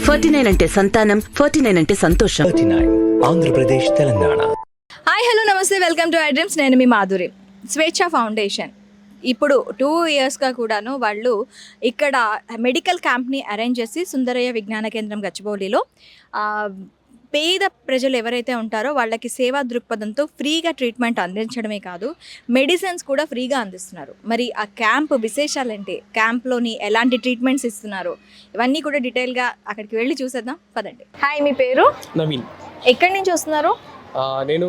49 అంటే సంతానం, 49 అంటే సంతోషం. 39 ఆంధ్రప్రదేశ్, తెలంగాణ. హాయ్ హలో నమస్తే, వెల్కమ్ టు ఐడ్రీమ్స్. నేను మీ మాధురి. స్వేచ్ఛ ఫౌండేషన్ ఇప్పుడు 2 ఇయర్స్గా కూడాను వాళ్ళు ఇక్కడ మెడికల్ క్యాంప్ని అరేంజ్ చేసి సుందరయ్య విజ్ఞాన కేంద్రం గచ్చిబౌలిలో పేద ప్రజలు ఎవరైతే ఉంటారో వాళ్ళకి సేవా దృక్పథంతో ఫ్రీగా ట్రీట్మెంట్ అందించడమే కాదు, మెడిసిన్స్ కూడా ఫ్రీగా అందిస్తున్నారు. మరి ఆ క్యాంప్ విశేషాలేంటి, క్యాంప్లోని ఎలాంటి ట్రీట్మెంట్స్ ఇస్తున్నారు, ఇవన్నీ కూడా డీటెయిల్గా అక్కడికి వెళ్ళి చూసేద్దాం పదండి. హాయ్, మీ పేరు? నవీన్. ఎక్కడి నుంచి వస్తున్నారు? నేను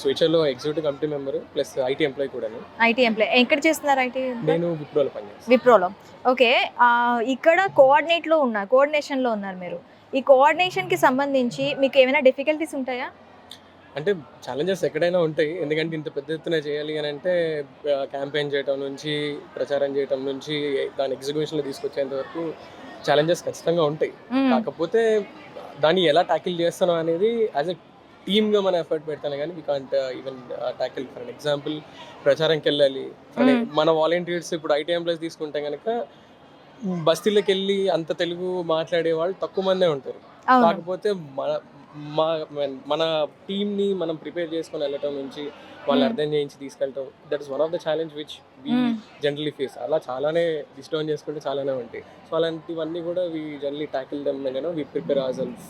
స్వేచ్ఛలో executive committee member plus IT employee కూడా. IT employee. ఎక్కడ చేస్తున్నారు ఐటీ? నేను విప్రోలో పనిచేస్తాను. విప్రోలో. ఓకే. ఇక్కడ కోఆర్డినేషన్లో ఉన్నారు మీరు. ఈ కోఆర్డినేషన్కి సంబంధించి మీకు ఏమైనా డిఫికల్టీస్ ఉంటాయా? అంటే ఛాలెంజెస్ ఎక్కడైనా ఉంటాయి, ఎందుకంటే ఇంత పెద్ద ఎత్తున చేయాలి అని అంటే క్యాంపెయిన్ చేయడం నుంచి, ప్రచారం చేయడం నుంచి, దాని ఎగ్జిక్యూషన్లో తీసుకొచ్చేంత వరకు ఛాలెంజెస్ ఖచ్చితంగా ఉంటాయి. కాకపోతే దాన్ని ఎలా ట్యాకిల్ చేస్తానో అనేది యాజ్ ఎ టీమ్గా మన ఎఫర్ట్ పెడతాను, కానీ we can't even tackle. For example ప్రచారంకి వెళ్ళాలి, మన వాలంటీర్స్ ఇప్పుడు ఐటీ ఎంప్లాయీస్ తీసుకుంటే కనుక బస్తీలోకి వెళ్ళి అంత తెలుగు మాట్లాడే వాళ్ళు తక్కువ మందే ఉంటారు. కాకపోతే మన టీమ్ని మనం ప్రిపేర్ చేసుకొని వెళ్ళటం నుంచి వాళ్ళు అర్థం చేయించి తీసుకెళ్ళటం, that is one of the challenge which we generally face. అలా చాలానే లిస్ట్ డౌన్ చేసుకుంటే చాలానే ఉంటాయి. సో అలాంటివన్నీ కూడా we generally tackle them, we prepare our self.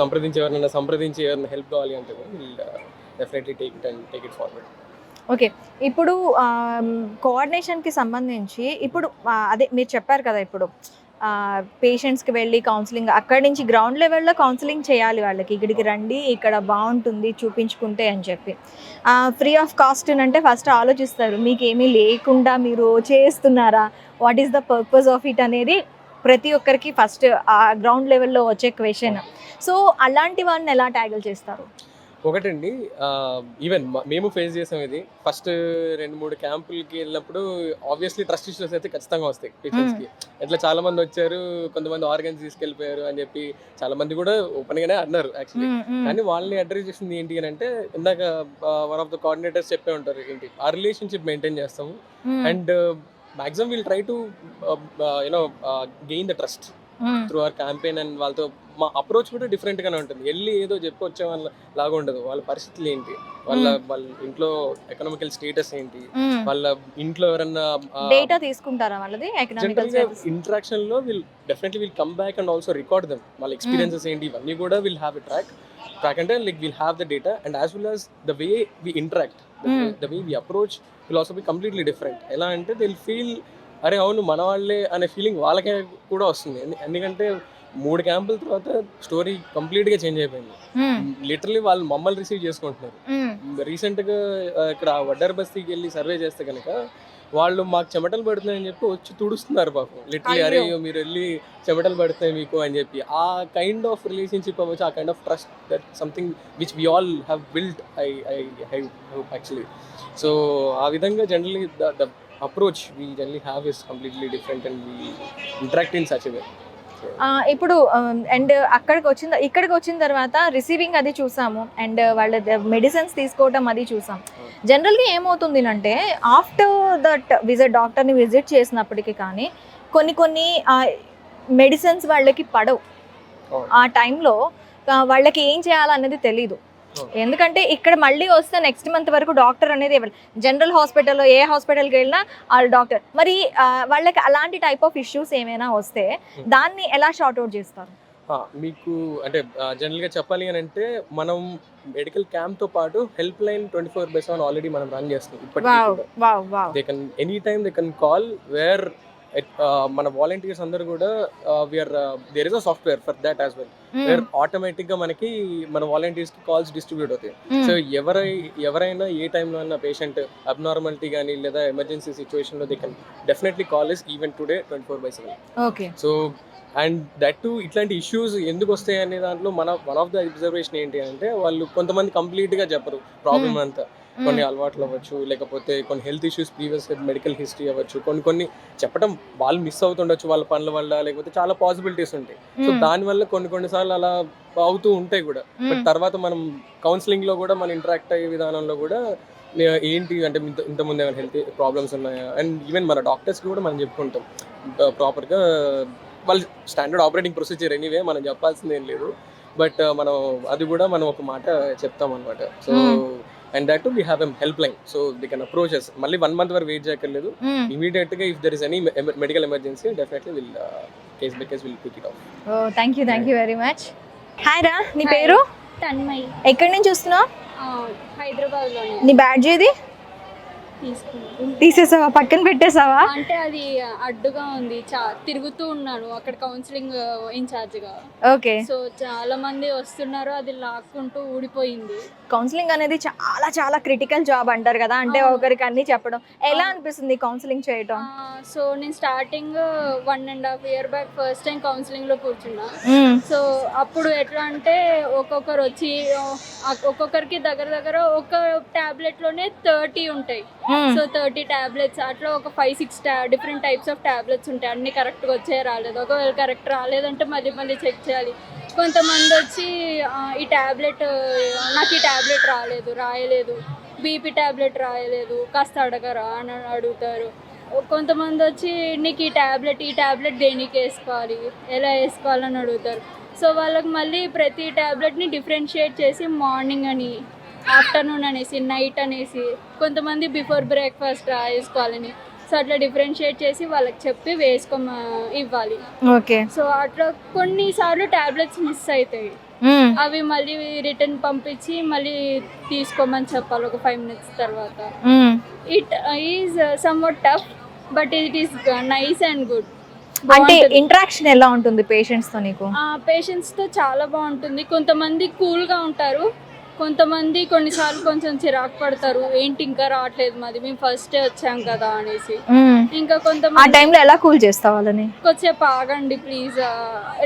సంప్రదించి ఎవరైనా హెల్ప్ కావాలి అంటే will definitely take it forward. Okay. ఇప్పుడు కోఆర్డినేషన్కి సంబంధించి ఇప్పుడు అదే మీరు చెప్పారు కదా, ఇప్పుడు పేషెంట్స్కి వెళ్ళి కౌన్సిలింగ్, అక్కడి నుంచి గ్రౌండ్ లెవెల్లో కౌన్సిలింగ్ చేయాలి వాళ్ళకి, ఇక్కడికి రండి ఇక్కడ బాగుంటుంది చూపించుకుంటే అని చెప్పి. ఫ్రీ ఆఫ్ కాస్ట్ అంటే ఫస్ట్ ఆలోచిస్తారు, మీకు ఏమీ లేకుండా మీరు చేస్తున్నారా, what is the purpose of it అనేది ప్రతి ఒక్కరికి ఫస్ట్ ఆ గ్రౌండ్ లెవెల్లో వచ్చే క్వశ్చన్. సో అలాంటి వాడిని ఎలా ట్యాకిల్ చేస్తారు? ఒకటండి, ఈవెన్ మేము ఫేస్ చేసాం ఇది. ఫస్ట్ 2-3 క్యాంపులకి వెళ్ళినప్పుడు ఆబ్వియస్లీ ట్రస్ట్ ఇష్యూస్ అయితే ఖచ్చితంగా వస్తాయి పేషెంట్స్కి. ఇట్లా చాలా మంది వచ్చారు, కొంతమంది ఆర్గన్స్ తీసుకెళ్ళిపోయారు అని చెప్పి చాలా మంది కూడా ఓపెన్గానే అన్నారు యాక్చువల్లీ. కానీ వాళ్ళని అడ్రస్ చేసింది ఏంటి అని అంటే, ఇందాక వన్ ఆఫ్ ద కోఆర్డినేటర్స్ చెప్పే ఉంటారు ఏంటి, ఆ రిలేషన్షిప్ మెయింటైన్ చేస్తాము and maximum we'll try to gain the trust through our campaign. And వాళ్ళతో మా అప్రోచ్ కూడా డిఫరెంట్గానే ఉంటుంది. వెళ్ళి ఏదో చెప్పి వచ్చే వాళ్ళ లాగా ఉండదు. వాళ్ళ పరిస్థితులు ఏంటి, వాళ్ళ ఇంట్లో ఎకనామికల్ స్టేటస్ ఏంటి, వాళ్ళ ఇంట్లో ఎవరన్నా డేటా తీసుకుంటారా వాళ్ళది ఎకనామికల్ స్టేటస్. ఇంటరాక్షన్ లో will come back and also record them. వాళ్ళ ఎక్స్పీరియన్సెస్ ఏంటి, ఇవన్నీ కూడా విల్ హ్యావ్ ఎ ట్రాక్ అంటే like will have the data and as well as the way we interact, the way we approach will also be completely different. ఎలా అంటే they will feel, అరే అవును మన వాళ్ళే అనే ఫీలింగ్ వాళ్ళకే కూడా వస్తుంది. ఎందుకంటే 3 క్యాంపుల తర్వాత స్టోరీ కంప్లీట్గా చేంజ్ అయిపోయింది. లిటరలీ వాళ్ళు మమ్మల్ని రిసీవ్ చేసుకుంటున్నారు. రీసెంట్గా ఇక్కడ వడ్డర్ బస్తీకి వెళ్ళి సర్వే చేస్తే కనుక వాళ్ళు మాకు చెమటలు పడుతున్నాయని చెప్పి వచ్చి తుడుస్తున్నారు పాపం. లిటరలీ అరే మీరు వెళ్ళి చెమటలు పడుతున్నాయి మీకు అని చెప్పి. ఆ కైండ్ ఆఫ్ రిలేషన్షిప్ అవ్వచ్చు, ఆ kind of trust, that something which we all have built I hope actually. So ఆ విధంగా generally the approach we generally have is completely different and we interact in such a way. ఇప్పుడు and ఇక్కడికి వచ్చిన తర్వాత receiving అది చూసాము and వాళ్ళ medicines తీసుకోవటం అది చూసాం. జనరల్గా ఏమవుతుంది అంటే ఆఫ్టర్ దట్ డాక్టర్ని విజిట్ చేసినప్పటికీ కానీ కొన్ని మెడిసిన్స్ వాళ్ళకి పడవు. ఆ టైంలో వాళ్ళకి ఏం చేయాలన్నది తెలీదు. ఎందుకంటే ఇక్కడ మళ్ళీ వస్తే నెక్స్ట్ మంత్ వరకు డాక్టర్ అనేది జనరల్ హాస్పిటల్లో ఏ హాస్పిటల్కి వెళ్ళినా వాళ్ళు డాక్టర్. మరి వాళ్ళకి అలాంటి టైప్ ఆఫ్ ఇష్యూస్ ఏమైనా వస్తే దాన్ని ఎలా షార్ట్ అవుట్ చేస్తారు? మీకు అంటే జనరల్గా చెప్పాలి అని అంటే, మనం మెడికల్ క్యాంప్తో పాటు హెల్ప్ లైన్ 24/7 ఆల్రెడీ మనం రన్ చేస్తున్నాం ఇప్పటికీ. They can any time they can call, where మన వాలంటీర్స్ అందరూ కూడా there is a software for that as well, where ఆటోమేటిక్గా మనకి మన వాలంటీర్స్కి కాల్స్ డిస్ట్రిబ్యూట్ అవుతాయి. సో ఎవరైనా ఏ టైంలో అయినా పేషెంట్ అబ్నార్మాలిటీ కానీ లేదా ఎమర్జెన్సీ సిచ్యువేషన్లో they can definitely call is even today 24/7. Okay. So and that to ఇట్లాంటి ఇష్యూస్ ఎందుకు వస్తాయి అనే దాంట్లో వన్ ఆఫ్ ద అబ్జర్వేషన్ ఏంటి అంటే, వాళ్ళు కొంతమంది కంప్లీట్గా చెప్పరు ప్రాబ్లమ్ అంతా. కొన్ని అలవాట్లు అవ్వచ్చు, లేకపోతే కొన్ని health issues, previous medical history అవ్వచ్చు, కొన్ని చెప్పడం వాళ్ళు మిస్ అవుతుండొచ్చు వాళ్ళ పనుల వల్ల, లేకపోతే చాలా పాసిబిలిటీస్ ఉంటాయి. సో దానివల్ల కొన్నిసార్లు అలా అవుతూ ఉంటాయి కూడా. బట్ తర్వాత మనం కౌన్సిలింగ్లో కూడా మన ఇంటరాక్ట్ అయ్యే విధానంలో కూడా ఏంటి అంటే ఇంతకుముందు ఏమైనా హెల్త్ ప్రాబ్లమ్స్ ఉన్నాయా, అండ్ ఈవెన్ మన డాక్టర్స్కి కూడా మనం చెప్పుకుంటాం ప్రాపర్గా వాళ్ళు స్టాండర్డ్ ఆపరేటింగ్ ప్రొసీజర్ ఎనీవే, మనం చెప్పాల్సింది ఏం లేదు. బట్ మనం అది కూడా మనం ఒక మాట చెప్తాం అనమాట. So and that we have a help line, so they can approach us. మళ్ళీ 1 month వరకు వెయిట్ చేయక్కర్లేదు. ఇమీడియట్ గా if there is any medical emergency definitely will case by case will pick it up. Oh thank you very much. Hi రా, నీ పేరు? తన్మయ్. ఎక్కడి నుంచి వస్తున్నావు? హైదరాబాద్లోనే. నీ బ్యాడ్జ్ ఏది? తీసుకున్నాను. తీసేసావా? పక్కన పెట్టేసావా? అంటే అది అడ్డుగా ఉంది, తిరుగుతూ ఉన్నాను అక్కడ కౌన్సిలింగ్ ఇన్ఛార్జ్గా. ఓకే. సో చాలా మంది వస్తున్నారు, అది లాక్కుంటూ ఊడిపోయింది. కౌన్సిలింగ్ అనేది చాలా చాలా క్రిటికల్ జాబ్ అంటారు కదా, అంటే ఒకరికి అన్ని చెప్పడం. ఎలా అనిపిస్తుంది కౌన్సిలింగ్ చేయడం? సో నేను starting 1.5 year back first time కౌన్సిలింగ్లో కూర్చున్నా. సో అప్పుడు ఎట్లా అంటే ఒక్కొక్కరు వచ్చి ఒక్కొక్కరికి దగ్గర ఒక టాబ్లెట్లోనే 30 ఉంటాయి. సో 30 టాబ్లెట్స్ అట్లా ఒక 5-6 డిఫరెంట్ టైప్స్ ఆఫ్ టాబ్లెట్స్ ఉంటాయి. అన్ని కరెక్ట్గా వచ్చే రాలేదు, ఒకవేళ కరెక్ట్ రాలేదంటే మళ్ళీ చెక్ చేయాలి. కొంతమంది వచ్చి ఈ టాబ్లెట్ నాకు ఈ టాబ్లెట్ రాయలేదు, బీపీ టాబ్లెట్ రాయలేదు, కాస్త అడగరా అని అడుగుతారు. కొంతమంది వచ్చి నీకు ఈ టాబ్లెట్ దేనికి వేసుకోవాలి, ఎలా వేసుకోవాలని అడుగుతారు. సో వాళ్ళకి మళ్ళీ ప్రతి టాబ్లెట్ని డిఫరెన్షియేట్ చేసి మార్నింగ్ అని, ఆఫ్టర్నూన్ అనేసి, నైట్ అనేసి, కొంతమంది బిఫోర్ బ్రేక్ఫాస్ట్ వేసుకోవాలని, సో అట్లా డిఫరెన్షియేట్ చేసి వాళ్ళకి చెప్పి ఇవ్వాలి. ఓకే. సో అట్లా కొన్నిసార్లు టాబ్లెట్స్ మిస్ అవుతాయి, అవి మళ్ళీ రిటర్న్ పంపించి మళ్ళీ తీసుకోమని చెప్పాలి ఒక 5 minutes తర్వాత. It is somewhat tough but it is nice and good. అంటే ఇంటరాక్షన్ ఎలా ఉంటుంది పేషెంట్స్ తో నీకు? పేషెంట్స్ తో చాలా బాగుంటుంది. కొంతమంది కూల్గా ఉంటారు, కొంతమంది కొన్నిసార్లు కొంచెం చిరాకు పడతారు, ఏంటి ఇంకా రావట్లేదు మాది, మేము ఫస్ట్ వచ్చాం కదా అనేసి. ఇంకా కొంతమంది ఆ టైంలో ఎలా కూల్ చేస్తావు వాళ్ళని? కొంచెంసేపు ఆగండి ప్లీజ్,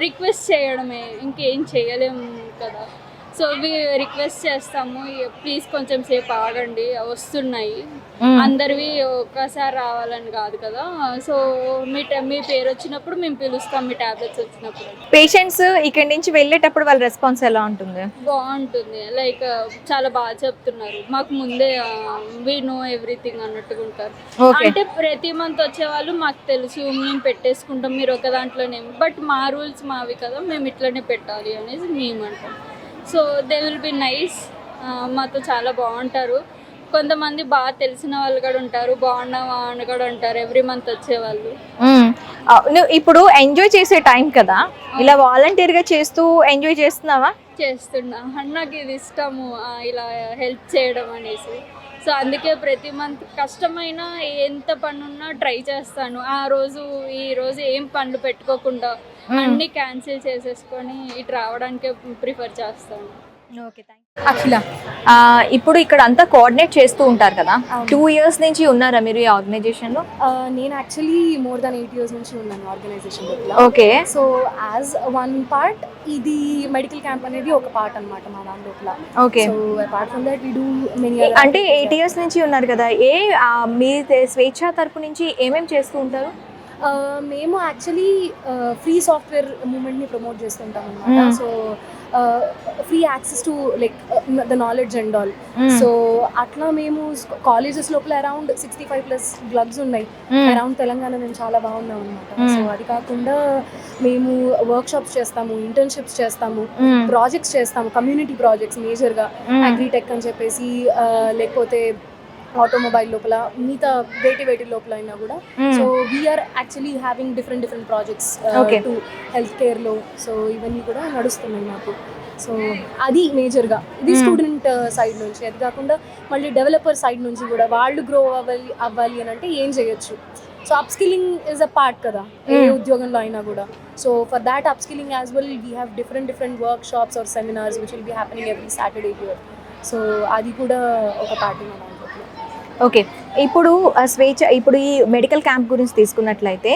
రిక్వెస్ట్ చేయడమే, ఇంకేం చేయలేము కదా. సో రిక్వెస్ట్ చేస్తాము, ప్లీజ్ కొంచెం సేపు ఆగండి, వస్తున్నాయి, అందరివి ఒక్కసారి రావాలని కాదు కదా. సో మీ పేరు వచ్చినప్పుడు మేము పిలుస్తాం, మీ టాబ్లెట్స్ వచ్చినప్పుడు. పేషెంట్స్ ఇక్కడి నుంచి వెళ్ళేటప్పుడు వాళ్ళ రెస్పాన్స్ ఎలా ఉంటుంది? బాగుంటుంది, లైక్ చాలా బాగా చెప్తున్నారు, మాకు ముందే వి నో ఎవ్రీథింగ్ అన్నట్టుగా ఉంటారు. అంటే ప్రతి మంత్ వచ్చే వాళ్ళు మాకు తెలుసు, మేము పెట్టేసుకుంటాం, మీరు ఒక దాంట్లోనే, బట్ మా రూల్స్ మావి కదా, మేము ఇట్లనే పెట్టాలి అనేసి మేము అంటాం. So they will be nice, మాతో చాలా బాగుంటారు. కొంతమంది బాగా తెలిసిన వాళ్ళు కూడా ఉంటారు, బాగున్నావా అని కూడా ఉంటారు ఎవ్రీ మంత్ వచ్చేవాళ్ళు. నువ్వు ఇప్పుడు ఎంజాయ్ చేసే టైం కదా, ఇలా వాలంటీర్గా చేస్తూ ఎంజాయ్ చేస్తున్నావా? చేస్తున్నా, నాకు ఇది ఇష్టము ఇలా హెల్ప్ చేయడం అనేసి. సో అందుకే ప్రతి మంత్ కష్టమైన ఎంత పనున్నా ట్రై చేస్తాను. ఈ రోజు ఏం పనులు పెట్టుకోకుండా అన్ని క్యాన్సిల్ చేసేసుకొని ఇటు రావడానికే ప్రిఫర్ చేస్తాను. ఓకే, అఖిల, ఇప్పుడు ఇక్కడ అంతా కోఆర్డినేట్ చేస్తూ ఉంటారు కదా, 2 years నుంచి ఉన్నారా మీరు ఈ ఆర్గనైజేషన్లో? నేను యాక్చువల్లీ more than 8 years నుంచి ఉన్నాను ఆర్గనైజేషన్ లో. Okay. So as one part ఇది మెడికల్ క్యాంప్ అనేది ఒక పార్ట్ అన్నమాట మా దాని లోపల. Okay. So apart from that we do many అంటే 8 years నుంచి ఉన్నారు కదా, మీ స్వేచ్ఛ తరపు నుంచి ఏమేమి చేస్తూ ఉంటారు? మేము యాక్చువల్లీ ఫ్రీ సాఫ్ట్వేర్ మూమెంట్ని ప్రమోట్ చేస్తుంటాం అన్నమాట. So free access to like the knowledge and all. So అట్లా మేము కాలేజెస్ లోపల అరౌండ్ 65+ క్లబ్స్ ఉన్నాయి అరౌండ్ తెలంగాణ. మేము చాలా బాగున్నాం అనమాట. సో అది కాకుండా మేము వర్క్షాప్స్ చేస్తాము, ఇంటర్న్షిప్స్ చేస్తాము, ప్రాజెక్ట్స్ చేస్తాము, కమ్యూనిటీ ప్రాజెక్ట్స్ మేజర్గా అగ్రిటెక్ అని చెప్పేసి, లేకపోతే ఆటోమొబైల్ లోపల, మిగతా వేటి లోపల అయినా కూడా. So we are actually having different projects to health కేర్లో. సో ఇవన్నీ కూడా నడుస్తున్నాయి మాకు. సో అది మేజర్గా ఇది స్టూడెంట్ సైడ్ నుంచి. అది కాకుండా మళ్ళీ డెవలపర్ సైడ్ నుంచి కూడా వాళ్ళు గ్రో అవ్వాలి అని అంటే ఏం చేయొచ్చు. So upskilling is a part కదా ఏ ఉద్యోగంలో అయినా కూడా. So for that upskilling as well we have different workshops or seminars which will be happening every Saturday here. So అది కూడా ఒక పార్ట్ మన దాంట్లో. ఓకే, ఇప్పుడు ఇప్పుడు ఈ మెడికల్ క్యాంప్ గురించి తీసుకున్నట్లయితే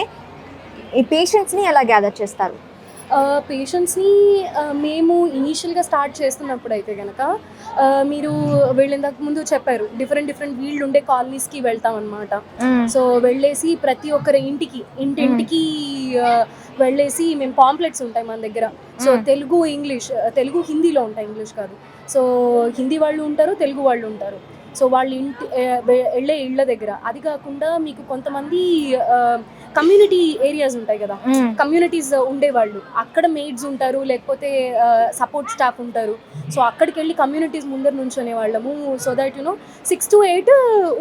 ఈ పేషెంట్స్ని ఎలా గ్యాదర్ చేస్తారు? పేషెంట్స్ని మేము ఇనీషియల్గా స్టార్ట్ చేస్తున్నప్పుడు అయితే కనుక మీరు ఇంతకు ముందు చెప్పారు డిఫరెంట్ వీళ్ళు ఉండే కాలనీస్కి వెళ్తాం అనమాట. సో వెళ్ళేసి ప్రతి ఒక్కరి ఇంటింటికి వెళ్ళేసి మేము పాంప్లెట్స్ ఉంటాయి మన దగ్గర. సో తెలుగు, ఇంగ్లీష్, తెలుగు హిందీలో ఉంటాయి, ఇంగ్లీష్ కాదు. సో హిందీ వాళ్ళు ఉంటారు, తెలుగు వాళ్ళు ఉంటారు. సో వాళ్ళు వెళ్ళే ఇళ్ళ దగ్గర. అది కాకుండా మీకు కొంతమంది కమ్యూనిటీ ఏరియాస్ ఉంటాయి కదా, కమ్యూనిటీస్ ఉండేవాళ్ళు అక్కడ మెయిడ్స్ ఉంటారు, లేకపోతే సపోర్ట్ స్టాఫ్ ఉంటారు. సో అక్కడికి వెళ్ళి కమ్యూనిటీస్ ముందర నుంచునే వాళ్ళము. సో దట్ 6 to 8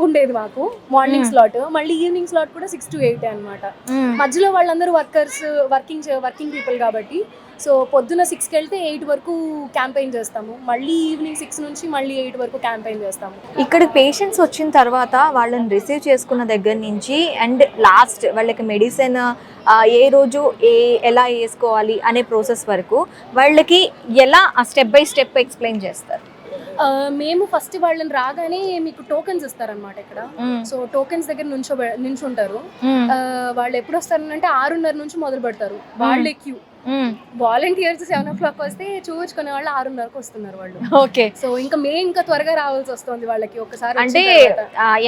ఉండేది మాకు మార్నింగ్ స్లాట్, మళ్ళీ ఈవినింగ్ స్లాట్ కూడా 6 to 8 అనమాట. మధ్యలో వాళ్ళందరూ వర్కింగ్ పీపుల్ కాబట్టి సో పొద్దున 6కి వెళ్తే 8 వరకు క్యాంపెయిన్ చేస్తాము, మళ్ళీ ఈవినింగ్ 6 నుంచి మళ్ళీ 8 వరకు క్యాంపెయిన్ చేస్తాము. ఇక్కడ పేషెంట్స్ వచ్చిన తర్వాత వాళ్ళని రిసీవ్ చేసుకున్న దగ్గర నుంచి అండ్ లాస్ట్ వాళ్ళకి మెడిసిన్ ఏ రోజు ఎలా వేసుకోవాలి అనే ప్రాసెస్ వరకు వాళ్ళకి ఎలా స్టెప్ బై స్టెప్ ఎక్స్ప్లెయిన్ చేస్తారు? మేము ఫస్ట్ వాళ్ళని రాగానే మీకు టోకెన్స్ ఇస్తారనమాట ఇక్కడ. సో టోకెన్స్ దగ్గర నించుంటారు. వాళ్ళు ఎప్పుడు వస్తారంటే 6:30 నుంచి మొదలు పెడతారు వాళ్ళే క్యూ. వాలంటీర్స్ 7 o'clock వస్తే చూపించుకునే వాళ్ళు 6:30కి వస్తున్నారు వాళ్ళు. ఓకే. సో ఇంకా త్వరగా రావాల్సి వస్తుంది వాళ్ళకి ఒకసారి. అంటే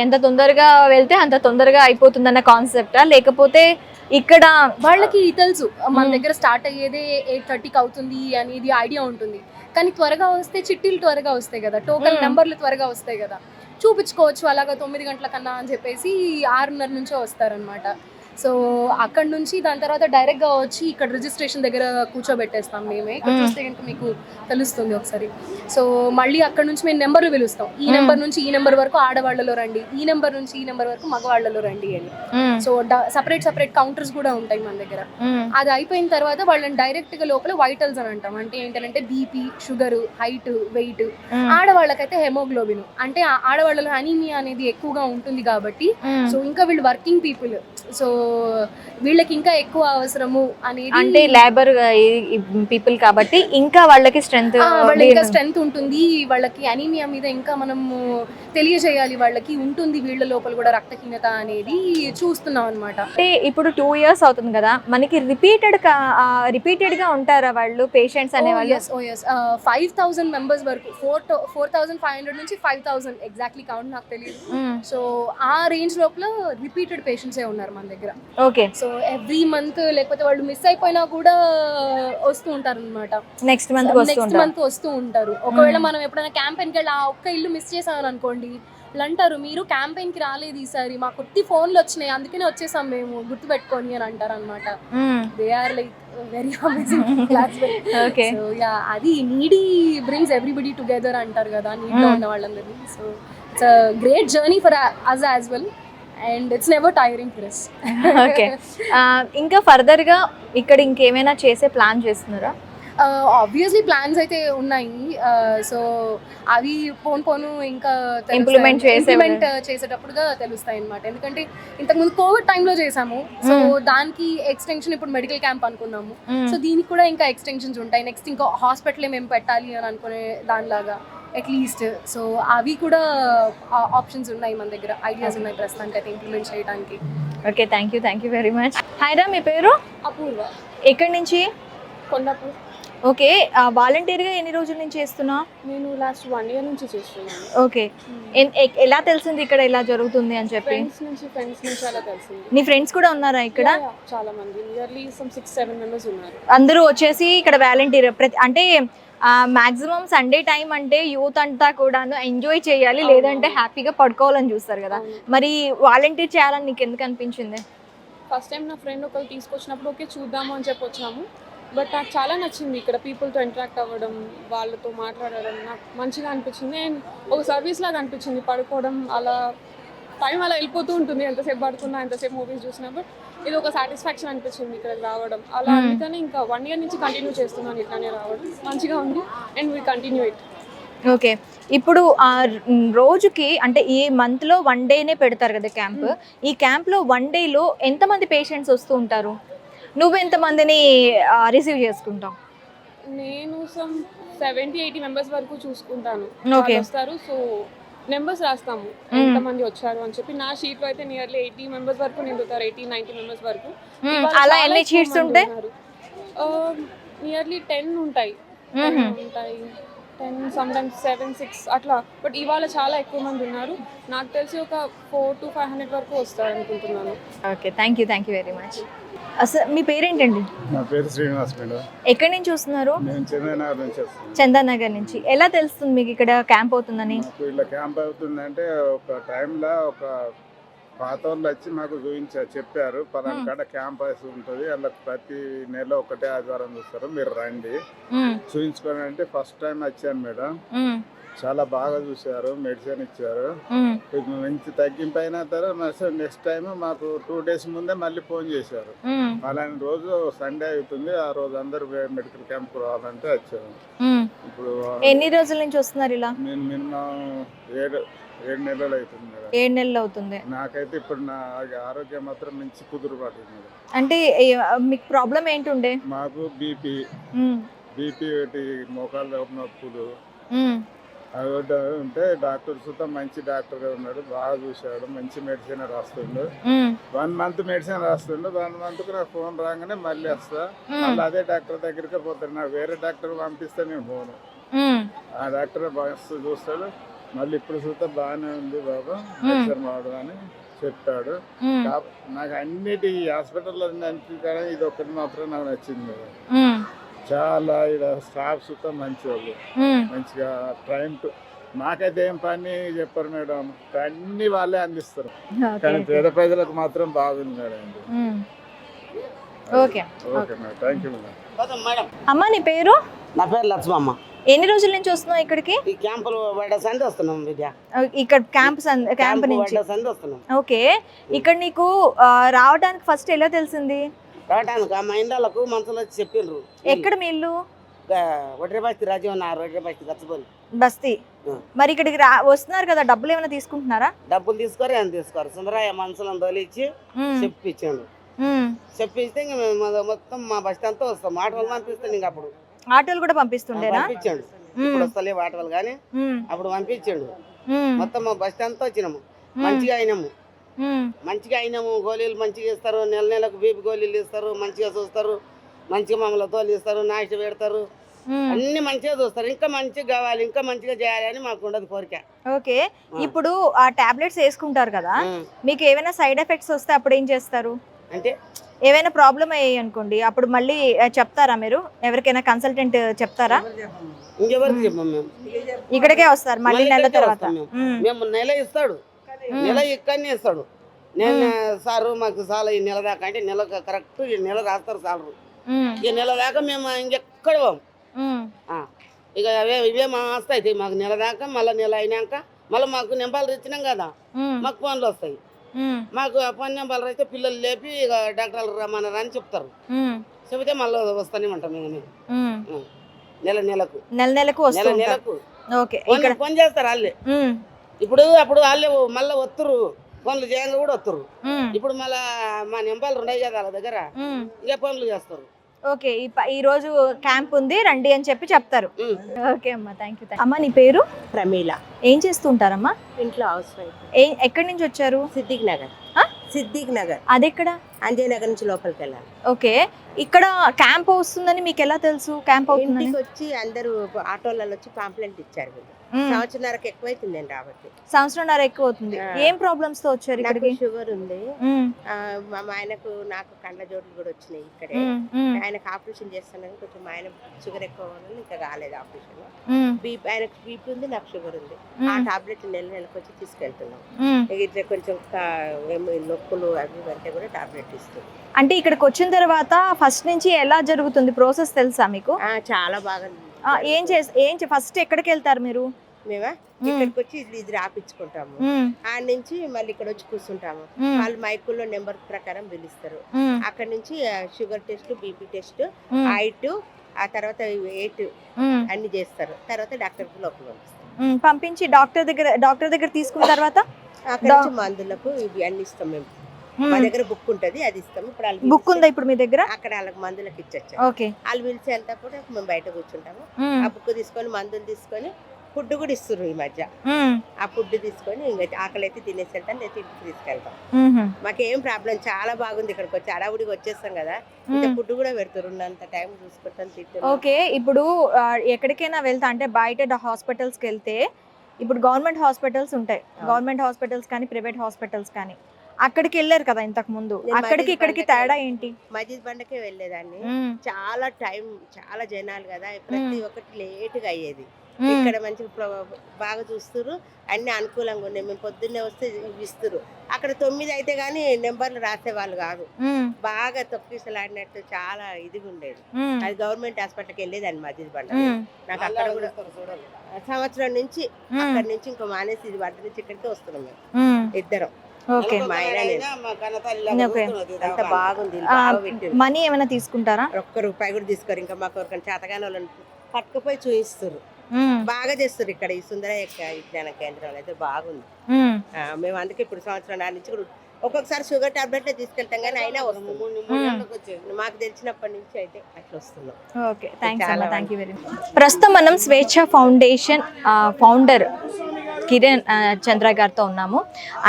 ఎంత తొందరగా వెళ్తే అంత తొందరగా అయిపోతుందన్న కాన్సెప్టా, లేకపోతే ఇక్కడ వాళ్ళకి తెలుసు మన దగ్గర స్టార్ట్ అయ్యేదే 8:30కి అవుతుంది అనేది ఐడియా ఉంటుంది. కానీ త్వరగా వస్తే చిట్టీలు త్వరగా వస్తాయి కదా, టోకెన్ నెంబర్లు త్వరగా వస్తాయి కదా, చూపించుకోవచ్చు అలాగా 9 గంటల కన్నా అని చెప్పేసి 6:30 నుంచే వస్తారనమాట. సో అక్కడ నుంచి దాని తర్వాత డైరెక్ట్గా వచ్చి ఇక్కడ రిజిస్ట్రేషన్ దగ్గర కూర్చోబెట్టేస్తాం మేమే. ఇక్కడ చూస్తే కనుక మీకు తెలుస్తుంది ఒకసారి. సో మళ్ళీ అక్కడ నుంచి మేము నెంబర్లు పిలుస్తాం, ఈ నెంబర్ నుంచి ఈ నెంబర్ వరకు ఆడవాళ్ళలో రండి, ఈ నెంబర్ నుంచి ఈ నెంబర్ వరకు మగవాళ్ళలో రండి అని. సో సపరేట్ కౌంటర్స్ కూడా ఉంటాయి మన దగ్గర. అది అయిపోయిన తర్వాత వాళ్ళని డైరెక్ట్గా లోపల వైటల్స్ అని అంటాం. అంటే ఏంటంటే బీపీ, షుగర్, హైట్, వెయిట్. ఆడవాళ్ళకైతే హెమోగ్లోబిన్, అంటే ఆడవాళ్ళలో అనీమియా అనేది ఎక్కువగా ఉంటుంది కాబట్టి సో ఇంకా వీళ్ళు వర్కింగ్ పీపుల్, సో వీళ్ళకి ఇంకా ఎక్కువ అవసరము అనేది, అంటే లేబర్ పీపుల్ కాబట్టి ఇంకా వాళ్ళకి స్ట్రెంగ్త్ ఉంటుంది. వాళ్ళకి అనీమియా మీద ఇంకా మనము తెలియజేయాలి, వాళ్ళకి ఉంటుంది వీళ్ళ లోపల కూడా రక్తహీనత అనేది చూస్తున్నాం అనమాట. అంటే ఇప్పుడు 2 years అవుతుంది కదా, మనకి రిపీటెడ్ గా ఉంటారా వాళ్ళు పేషెంట్స్ అనే వాళ్ళు? 5,000 మెంబర్స్ వరకు, 4,500 నుంచి 5,000 ఎగ్జాక్ట్లీ కౌంట్ నాకు తెలియదు. సో ఆ రేంజ్ లోపల రిపీటెడ్ పేషెంట్సే ఉన్నారు మన దగ్గర. ఓకే. సో ఎవ్రీ మంత్ లేకపోతే వాళ్ళు మిస్ అయిపోయినా కూడా వస్తూ ఉంటారు అనమాట. నెక్స్ట్ మంత్ వస్తూ ఉంటారు. ఒకవేళ మనం ఎప్పుడైనా క్యాంపెయిన్కి వెళ్ళి ఆ ఒక్క ఇల్లు మిస్ చేసామని అనుకోండి, వాళ్ళు అంటారు మీరు క్యాంపెయిన్కి రాలేదు ఈసారి, మా కొత్త ఫోన్లు వచ్చినాయి అందుకనే వచ్చేసాం మేము, గుర్తు పెట్టుకొని అని అంటారు అనమాట. They are like very amazing class. So yeah, అది నీడీ బ్రింగ్స్ ఎవ్రీబడి టుగెదర్ అంటారు కదా, నీడ్లో ఉన్న వాళ్ళందరినీ. So it's a great journey for us as well and it's never tiring for us. Okay. ఇంకా ఫర్దర్ గా ఇక్కడ ఇంకేమైనా చేసే ప్లాన్ చేస్తున్నారా? ఆబ్వియస్లీ ప్లాన్స్ అయితే ఉన్నాయి. సో అవి పోను ఇంకా ఇంప్లిమెంట్ చేసేటప్పుడుగా తెలుస్తాయి అనమాట. ఎందుకంటే ఇంతకుముందు కోవిడ్ టైంలో చేసాము, సో దానికి ఎక్స్టెన్షన్ ఇప్పుడు మెడికల్ క్యాంప్ అనుకున్నాము. సో దీనికి కూడా ఇంకా ఎక్స్టెన్షన్స్ ఉంటాయి. నెక్స్ట్ ఇంకా హాస్పిటల్ మేము పెట్టాలి అని అనుకునే దానిలాగా అట్లీస్ట్. సో అవి కూడా ఆప్షన్స్ ఉన్నాయి మన దగ్గర, ఐడియాస్ ఉన్నాయి ప్రస్తుతానికి అయితే ఇంప్లిమెంట్ చేయడానికి. Okay, thank you very much. Hi రా, మీ పేరు? అపూర్వ. ఎక్కడి నుంచి? కొండాపూర్. ఓకే. వాలంటీర్గా ఎన్ని రోజుల నుంచి చేస్తున్నా? నేను లాస్ట్ 1 year నుంచి చేస్తున్నాను. ఓకే. ఎలా తెలిసింది ఇక్కడ ఇలా జరుగుతుంది అని చెప్పి? ఫ్రెండ్స్ నుంచి అలా తెలిసింది. నీ ఫ్రెండ్స్ కూడా ఉన్నారా ఇక్కడ? చాలా మంది, నియర్లీ 6-7 members ఉన్నారు. అందరూ వచ్చేసి ఇక్కడ వాలంటీర్ అంటే మాక్సిమం సండే టైం అంటే యూత్ అంతా కూడాను ఎంజాయ్ చేయాలి, లేదంటే హ్యాపీగా పడుకోవాలని చూస్తారు కదా, మరి వాలంటీర్ చేయాలని నీకు ఎందుకు అనిపించింది? ఫస్ట్ టైం నా ఫ్రెండ్ ఒకరు తీసుకొచ్చినప్పుడు ఓకే చూద్దాము అని చెప్పి వచ్చాము. బట్ నాకు చాలా నచ్చింది ఇక్కడ పీపుల్తో ఇంటరాక్ట్ అవ్వడం, వాళ్ళతో మాట్లాడడం నాకు మంచిగా అనిపించింది. అండ్ ఒక సర్వీస్ లాగా అనిపించింది. పడుకోవడం అలా టైం అలా వెళ్ళిపోతూ ఉంటుంది, ఎంతసేపు పడుకున్నా ఎంతసేపు మూవీస్ చూసినా. బట్ ఇది ఒక సాటిస్ఫాక్షన్ అనిపించింది ఇక్కడికి రావడం. అలా అందుకని ఇంకా 1 year నుంచి కంటిన్యూ చేస్తున్నాను ఇట్లానే రావడం. మంచిగా ఉంది and will continue it. Okay. ఇప్పుడు రోజుకి అంటే ఈ మంత్లో 1 dayనే పెడతారు కదా క్యాంప్, ఈ క్యాంప్లో 1 dayలో ఎంతమంది పేషెంట్స్ వస్తూ ఉంటారు? నువ్వు ఎంతమందిని రిసీవ్ చేసుకుంటావు? నేను 70-80 members వరకు చూసుకుంటాను. వస్తారు. సో నెంబర్స్ రాస్తాము ఎంతమంది వచ్చారు అని చెప్పి. నా షీట్లో అయితే నియర్లీ 80 members వరకు నిండుతారు, 80-90 members వరకు. అలా ఎన్ని షీట్స్ ఉంటాయి? నియర్లీ 10 ఉంటాయి. 10 sometimes 7-6 అట్లా. బట్ ఇవాళ చాలా ఎక్కువ మంది ఉన్నారు. నాకు తెలిసి ఒక 400-500 వరకు వస్తారు అనుకుంటున్నాను. Okay, thank you very much. అసలు మీ పేరేంటండి? నా పేరు శ్రీనివాస్ మేడం. ఎక్కడి నుంచి చూస్తున్నారు? నేను చందానగర్ నుంచి వస్తున్నాను. చందానగర్ నుంచి. ఎలా తెలుస్తుంది మీకు ఇక్కడ క్యాంప్ అవుతుందని? ఇలా క్యాంప్ అవుతుందంటే ఒక టైంలో ఒక పాత వాళ్ళు వచ్చి మాకు చెప్పారు పలానా కాడ క్యాంపస్ ఉంటుంది అలా ప్రతి నెల ఒకటే ఆదివారం చూస్తారు, మీరు రండి చూపించుకోండి అంటే ఫస్ట్ టైం వచ్చాను మేడం. చాలా బాగా చూశారు, మెడిసిన్ ఇచ్చారు, మంచి తగ్గింపు అయిన తర్వాత నెక్స్ట్ టైం మాకు 2 days ముందే మళ్ళీ ఫోన్ చేశారు. అలాంటి రోజు సండే అవుతుంది, ఆ రోజు అందరు మెడికల్ క్యాంప్ రావాలంటే వచ్చాము. ఇప్పుడు ఎన్ని రోజుల నుంచి వస్తున్నారు ఇలా? నేను మినిమం 7 నెలలు అవుతుంది మేడం. 7 నెలలు అవుతుంది. నాకైతే ఇప్పుడు నా ఆరోగ్యం మాత్రం మంచి కుదురు పడుతుంది మేడం. అంటే మీకు ప్రాబ్లం ఏంటుండే? మాకు బీపీ ఒకటి, మోకాళ్ళ నొప్పులు అవి ఉంటే డాక్టర్ సుతం మంచి డాక్టర్ ఉన్నాడు, బాగా చూశాడు, మంచి మెడిసిన్ రాస్తుండు. 1 month మెడిసిన్ రాస్తుండు. 1 monthకు నాకు ఫోన్ రాగానే మళ్ళీ వస్తా, మళ్ళీ అదే డాక్టర్ దగ్గరికి పోతాడు. నాకు వేరే డాక్టర్ పంపిస్తే నేను పోను, ఆ డాక్టర్ బాగా చూస్తాడు. మళ్ళీ ఇప్పుడు చూస్తే బాగానే ఉంది బాబు, మెడిసిన్ వాడు అని చెప్పాడు. నాకు అన్నిటి హాస్పిటల్లో అనిపించడం ఇది ఒకటి మాత్రం నాకు నచ్చింది. చాలా ఇక్కడ స్టాఫ్ సుతం మంచి వాళ్ళు, మంచిగా ట్రైన్ నాకైతే ఏం పని చెప్పారు మేడం, అన్ని వాళ్ళే అందిస్తారు. కానీ పేద ప్రజలకు మాత్రం బాగుంది madam. Okay okay madam, thank you madam. అమ్మ నీ పేరు? నా పేరు లక్ష్మమ్మ. ఎన్ని రోజుల నుంచి వస్తున్నావు ఇక్కడికి? ఈ క్యాంపులు బయట సంది వస్తున్నాం విద్య. ఇక్కడ క్యాంప్ నుంచి సంది వస్తున్నాం. ఓకే, ఇక్కడ నీకు రావడానికి ఫస్ట్ ఎలా తెలిసింది? రావడానికి మా ఇండ్లకు మనుషులు వచ్చి చెప్పిండ్రు. ఎక్కడ మీ ఇల్లు? వడ్రీ బస్తీ రాజ్యం ఉన్నారు, వడ్రీ బస్తీ గచ్చిపోయి బస్తీ. మరి ఇక్కడికి వస్తున్నారు కదా, డబ్బులు ఏమైనా తీసుకుంటున్నారా? డబ్బులు తీసుకోరు, ఏం తీసుకోరు. సుందరయ్య మనుషులను తోలిచ్చి చెప్పించాడు. చెప్పిస్తే ఇంక మేము మొత్తం మా బస్తీ అంతా వస్తాం. ఆటోలు పంపిస్తాను, ఇంక అప్పుడు ఆటోలు కూడా పంపిస్తుండేనా? పంపించాడు. ఇప్పుడు వస్తలేవు ఆటోలు కానీ అప్పుడు పంపించాడు. మొత్తం మా బస్తీ అంతా వచ్చినాము, మంచిగా అయినాము. గోళీలు మంచిగా ఇస్తారు, నెలకు బీపీ గోళీలు ఇస్తారు, మంచిగా చూస్తారు, మంచిగా మమ్మల్ని తోలు ఇస్తారు, నాశ పెడతారు, అన్ని మంచిగా చూస్తారు. ఇంకా మంచిగా కావాలి, ఇంకా మంచిగా చేయాలి అని మాకు ఉండదు కోరిక. ఓకే, ఇప్పుడు ఆ టాబ్లెట్స్ వేసుకుంటారు కదా, మీకు ఏమైనా సైడ్ ఎఫెక్ట్స్ వస్తే అప్పుడు ఏం చేస్తారు? అంటే ఏమైనా ప్రాబ్లం అయ్యాయి అనుకోండి, అప్పుడు మళ్ళీ చెప్తారా మీరు? ఎవరికైనా కన్సల్టెంట్ చెప్తారా? ఇంకెవరికి చెప్పాము, మేము ఇక్కడికే వస్తారు మళ్ళీ నెల తర్వాత? మేము నెల ఇస్తాడు, నెల ఇక్కడనే ఇస్తాడు. నేను సారు మాకు చాలా ఈ నెల దాకా అంటే నెల కరెక్ట్ ఈ నెల రాస్తారు సార్. ఈ నెల దాకా మేము ఇంకెక్కడ పోం. ఇక ఇవే మా వస్తాయి అవుతాయి మాకు నెల దాకా. మళ్ళీ నెల అయినాక మళ్ళీ మాకు నెంబర్లు ఇచ్చినాం కదా, మాకు ఫోన్లు వస్తాయి. మాకు ఫోన్ నెంబర్లు అయితే పిల్లలు లేపి ఇక డాక్టర్లు రమ్మన్నారు అని చెప్తారు. చెబితే మళ్ళీ వస్తానే ఉంటాం మేము నెలకు నెలకు. ఫోన్ చేస్తారు వాళ్ళే. అప్పుడు వాళ్ళే మళ్ళీ వస్తురు, ఫోన్లు చేయంగా కూడా వస్తురు. ఇప్పుడు మళ్ళా మా నెంబర్లు ఉన్నాయి కదా వాళ్ళ దగ్గర, ఇక ఫోన్లు చేస్తారు. ఓకే, ఈ రోజు క్యాంప్ ఉంది రండి అని చెప్తారు. ఓకే అమ్మా, థ్యాంక్ యూ. అమ్మా నీ పేరు? ప్రమీల. ఏం చేస్తుంటారమ్మా? ఇంట్లో హౌస్ వైఫ్. ఎక్కడి నుంచి వచ్చారు? సిద్దిక్ నగర్. సిద్దిక్ నగర్. అదెక్కడ? అంజయ్ నగర్ నుంచి లోపలికి వెళ్ళాలి. ఓకే, ఇక్కడ క్యాంప్ వస్తుందని మీకు ఎలా తెలుసు? క్యాంప్ అవుతుందని ఇంటికి వచ్చి అందరూ ఆటోలలో వచ్చి పాంప్లెంట్ ఇచ్చారు. వీళ్ళు సంవత్సరంన్నరకు ఎక్కువైతుంది కాబట్టి. సంవత్సరంన్నర ఎక్కువ అవుతుంది. ఏం ప్రాబ్లమ్స్ తో వచ్చారు ఇక్కడికి? షుగర్ ఉంది, మా ఆయనకు నాకు కండ్ల జోట్లు కూడా వచ్చినాయి ఇక్కడే. ఆయనకు ఆపరేషన్ చేస్తానని కొంచెం మా ఆయన షుగర్ ఎక్కువ ఇంకా కాలేదు ఆపరేషన్. ఆయనకు బీపీ ఉంది, నాకు షుగర్ ఉంది. ఆ టాబ్లెట్ నెలకు వచ్చి తీసుకెళ్తున్నాం. ఇట్లా కొంచెం నొప్పులు అవి అంటే కూడా టాబ్లెట్ ఇస్తుంది. అంటే ఇక్కడికి వచ్చిన తర్వాత ఫస్ట్ నుంచి ఎలా జరుగుతుంది ప్రాసెస్ తెలుసా మీకు? చాలా బాగా. ఏం ఫస్ట్ ఎక్కడికి వెళ్తారు మీరు? మేమా ఇక్కడికి వచ్చి ఇది రాపించుకుంటాము. ఆ నుంచి మళ్ళీ ఇక్కడ వచ్చి కూర్చుంటాము. వాళ్ళు మైకుల్లో నెంబర్ ప్రకారం పిలుస్తారు. అక్కడ నుంచి sugar test, BP test, height, ఆ తర్వాత వెయిట్ అన్ని చేస్తారు. తర్వాత డాక్టర్ లోపల పంపించి డాక్టర్ దగ్గర తీసుకున్న తర్వాత అక్కడ నుంచి మందులకు ఇవి అన్ని ఇస్తాం. మేము మా దగ్గర బుక్ ఉంటది, అది ఇస్తాము. ఇప్పుడు బుక్ ఉందా ఇప్పుడు మీ దగ్గర? అక్కడ వాళ్ళకి మందులకు ఇచ్చొచ్చు. ఓకే, వాళ్ళు పిలిచేంతప్పుడు మేము బయట కూర్చుంటాము. ఆ బుక్ తీసుకొని మందులు తీసుకొని ఫుడ్ కూడా ఇస్తున్నారు ఈ మధ్య. ఆ ఫుడ్ తీసుకొని ఇంకా ఆకలి అయితే తినేసి వెళ్తాం, లేదా ఇంటికి తీసుకెళ్తాం. మాకేం ప్రాబ్లం, చాలా బాగుంది. ఇక్కడికి వచ్చి అడవుడికి వచ్చేస్తాం కదా, ఇంకా ఫుడ్ కూడా పెడతారు. ఉన్నంత టైం చూసుకుంటాం, తింటాం. ఓకే, ఇప్పుడు ఎక్కడికైనా వెళ్తా అంటే బయట హాస్పిటల్స్కి వెళ్తే ఇప్పుడు గవర్నమెంట్ హాస్పిటల్స్ ఉంటాయి, గవర్నమెంట్ హాస్పిటల్స్ కానీ ప్రైవేట్ హాస్పిటల్స్ కానీ, అక్కడికి వెళ్ళారు కదా ఇంతకు ముందు, నేను అక్కడికి మజీద్ ఇక్కడికి బండకే తేడా ఏంటి? మజీద్ బండకే వెళ్ళేదాన్ని. మ్మ్. చాలా టైం, చాలా జనాలు కదా, ప్రతి ఒక్కటి లేట్గా అయ్యేది. మ్మ్. ఇక్కడ మంచిగా బాగా చూస్తురు, అన్ని అనుకూలంగా ఉన్నాయి. మేము పొద్దున్నే వస్తే ఇస్తురు. అక్కడ 9 అయితే కానీ నెంబర్లు రాసేవాళ్ళు కాదు. మ్మ్. బాగా తొక్కిసలాడినట్టు చాలా ఇదిగా ఉండేది. మ్మ్. అది గవర్నమెంట్ హాస్పిటల్కి వెళ్ళేదాన్ని మజీద్ బండ. మ్మ్. నాకు అక్కడ కూడా సంవత్సరం నుంచి మ్మ్. అక్కడ నుంచి ఇంకో మానేసి ఇది వంట నుంచి ఇక్కడికి వస్తున్నాం మేము మ్మ్. ఇద్దరం. ఓకే. మా ఆయన నేను. ఓకే. అంత బాగుంది, ఆ, బాగా పెట్టింది. మనీ ఏమైనా తీసుకుంటారా? ఒక్క రూపాయి కూడా తీసుకోరు. ఇంకా మాకు ఎవరికైనా చేతగానే వాళ్ళని పట్టుకుపోయి చూపిస్తారు. మ్మ్. బాగా చేస్తారు ఇక్కడ ఈ సుందర విజ్ఞాన కేంద్రంలో అయితే బాగుంది. మ్మ్. మేము అందుకే ఇప్పుడు సంవత్సరం నుంచి కూడా ఒక్కొక్కసారి షుగర్ టాబ్లెట్లే తీసుకెళ్తాం కానీ అయినా వస్తుంది. మాకు తెలిసినప్పటి నుంచి అయితే అట్లా వస్తున్నాం. ఓకే, థ్యాంక్స్ చాలా అమ్మా, థ్యాంక్ యూ వెరీ మచ్. ప్రస్తుతం మనం స్వేచ్ఛ ఫౌండేషన్ ఫౌండర్ కిరణ్ చంద్ర గారితో ఉన్నాము.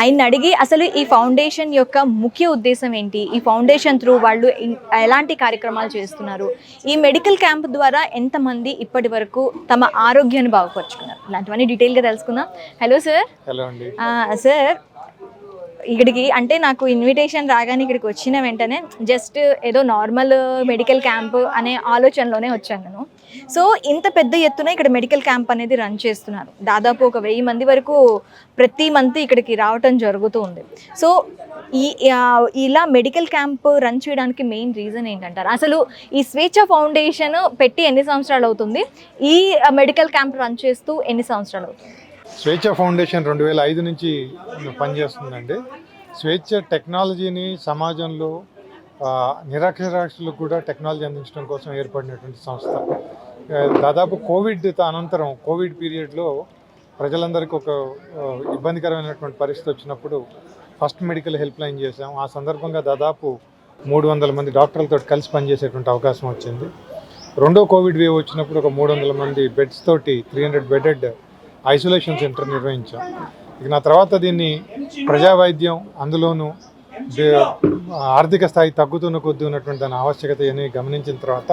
ఆయన అడిగి అసలు ఈ ఫౌండేషన్ యొక్క ముఖ్య ఉద్దేశం ఏంటి, ఈ ఫౌండేషన్ త్రూ వాళ్ళు ఎలాంటి కార్యక్రమాలు చేస్తున్నారు, ఈ మెడికల్ క్యాంప్ ద్వారా ఎంతమంది ఇప్పటి వరకు తమ ఆరోగ్యాన్ని బాగుపరుచుకున్నారు, ఇలాంటివన్నీ డీటెయిల్గా తెలుసుకుందాం. Hello sir. హలో అండి. సార్, ఇక్కడికి అంటే నాకు ఇన్విటేషన్ రాగానే ఇక్కడికి వచ్చిన వెంటనే జస్ట్ ఏదో నార్మల్ మెడికల్ క్యాంప్ అనే ఆలోచనలోనే వచ్చాను నేను. సో ఇంత పెద్ద ఎత్తున ఇక్కడ మెడికల్ క్యాంప్ అనేది రన్ చేస్తున్నారు. దాదాపు ఒక 1000 మంది వరకు ప్రతి మంత్ ఇక్కడికి రావటం జరుగుతూ ఉంది. సో ఇలా మెడికల్ క్యాంప్ రన్ చేయడానికి మెయిన్ రీజన్ ఏంటంటారు? అసలు ఈ స్వేచ్ఛ ఫౌండేషన్ పెట్టి ఎన్ని సంవత్సరాలు అవుతుంది, ఈ మెడికల్ క్యాంప్ రన్ చేస్తూ ఎన్ని సంవత్సరాలు అవుతుంది? స్వేచ్ఛ ఫౌండేషన్ 2005 నుంచి పనిచేస్తుందండి. స్వేచ్ఛ టెక్నాలజీని సమాజంలో నిరక్షరాస్యులకు కూడా టెక్నాలజీ అందించడం కోసం ఏర్పడినటువంటి సంస్థ. దాదాపు కోవిడ్ పీరియడ్లో ప్రజలందరికీ ఒక ఇబ్బందికరమైనటువంటి పరిస్థితి వచ్చినప్పుడు ఫస్ట్ మెడికల్ హెల్ప్ లైన్ చేసాం. ఆ సందర్భంగా దాదాపు 300 మంది డాక్టర్లతో కలిసి పనిచేసేటువంటి అవకాశం వచ్చింది. రెండో కోవిడ్ వేవ్ వచ్చినప్పుడు ఒక 300 మంది బెడ్స్ తోటి 300 బెడెడ్ ఐసోలేషన్ సెంటర్ నిర్వహించాం. ఇక నా తర్వాత దీన్ని ప్రజావైద్యం, అందులోనూ ఆర్థిక స్థాయి తగ్గుతున్న కొద్దీ ఉన్నటువంటి దాని ఆవశ్యకత అని గమనించిన తర్వాత